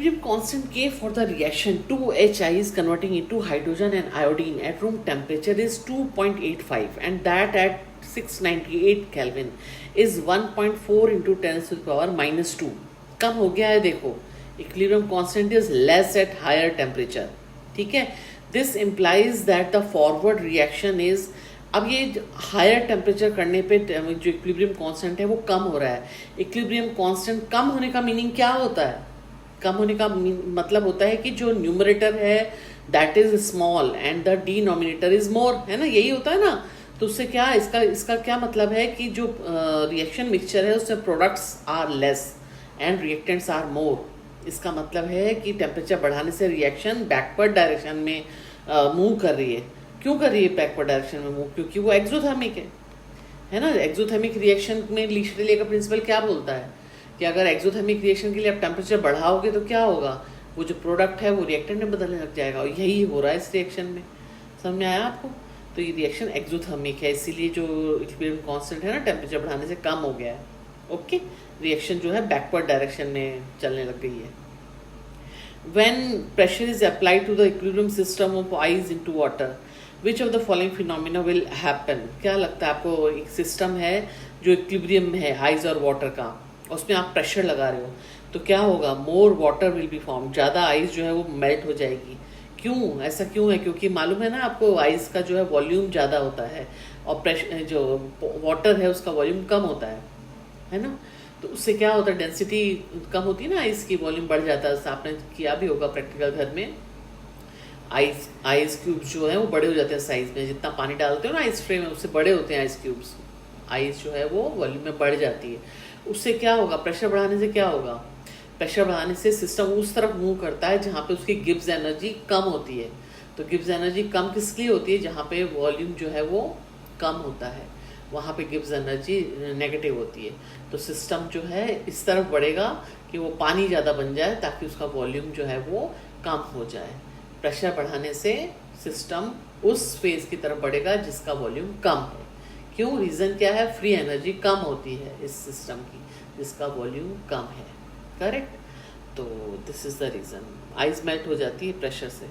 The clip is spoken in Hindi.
Equilibrium constant K for the reaction 2HI is converting into hydrogen and iodine at room temperature is 2.85 and that at 698 Kelvin is 1.4 into 10 to the power minus 2. कम हो गया है देखो. Equilibrium constant is less at higher temperature. ठीक है. This implies that the forward reaction is, अब ये हायर टेम्परेचर करने पे जो इक्विलिब्रियम कांस्टेंट है वो कम हो रहा है. इक्विलिब्रियम कांस्टेंट कम होने का मीनिंग क्या होता है? कम होने का मतलब होता है कि जो न्यूमरेटर है that is small and the denominator is more, है ना, यही होता है ना. तो उससे क्या इसका क्या मतलब है कि जो रिएक्शन मिक्सचर है उससे products are less and reactants are more. इसका मतलब है कि टेम्परेचर बढ़ाने से रिएक्शन बैकवर्ड डायरेक्शन में मूव कर रही है. क्यों कर रही है बैकवर्ड डायरेक्शन में मूव? क्योंकि वो एक्सोथर्मिक है ना. एक्सोथर्मिक रिएक्शन में ली शटेलियर का प्रिंसिपल क्या बोलता है कि अगर एक्सोथर्मिक रिएक्शन के लिए आप टेम्परेचर बढ़ाओगे तो क्या होगा, वो जो प्रोडक्ट है वो रिएक्टेंट में बदलने लग जाएगा. और यही हो रहा है इस रिएक्शन में. समझ में आया आपको? तो ये रिएक्शन एक्सोथर्मिक है, इसीलिए जो इक्विलिब्रियम कांस्टेंट है ना टेम्परेचर बढ़ाने से कम हो गया है. ओके, रिएक्शन जो है बैकवर्ड डायरेक्शन में चलने लग गई है. When pressure is applied to the equilibrium system of ice into water, which of the following phenomena will happen? क्या लगता है आपको? एक सिस्टम है जो इक्विलिब्रियम में है आइस और वाटर का, उसमें आप प्रेशर लगा रहे हो तो क्या होगा? More water will be form, ज़्यादा आइस जो है वो मेल्ट हो जाएगी. क्यों? ऐसा क्यों है? क्योंकि मालूम है ना आपको आइस का जो है वॉल्यूम ज़्यादा होता है और प्रेशर जो वाटर है उसका वॉल्यूम कम होता है ना. तो उससे क्या होता है? डेंसिटी कम होती है ना, आइस की वॉल्यूम बढ़ जाता है. आपने किया भी होगा प्रैक्टिकल घर में. आइस क्यूब्स जो है वो बड़े हो जाते हैं साइज में. जितना पानी डालते हो ना आइस ट्रे में उससे बड़े होते हैं आइस क्यूब्स. आइस जो है वो वॉल्यूम में बढ़ जाती है. उससे क्या होगा? प्रेशर बढ़ाने से क्या होगा? प्रेशर बढ़ाने से सिस्टम उस तरफ मूव करता है जहाँ पे उसकी गिब्स एनर्जी कम होती है. तो गिब्स एनर्जी कम किस लिए होती है? जहाँ पे वॉल्यूम जो है वो कम होता है, वहाँ पे गिब्स एनर्जी नेगेटिव होती है. तो सिस्टम जो है इस तरफ बढ़ेगा कि वो पानी ज़्यादा बन जाए ताकि उसका वॉल्यूम जो है वो कम हो जाए. प्रेशर बढ़ाने से सिस्टम उस फेज की तरफ बढ़ेगा जिसका वॉल्यूम कम है. क्यों? रीज़न क्या है? फ्री एनर्जी कम होती है इस सिस्टम की जिसका वॉल्यूम कम है. करेक्ट. तो this is the reason. Ice melt हो जाती है प्रेशर से.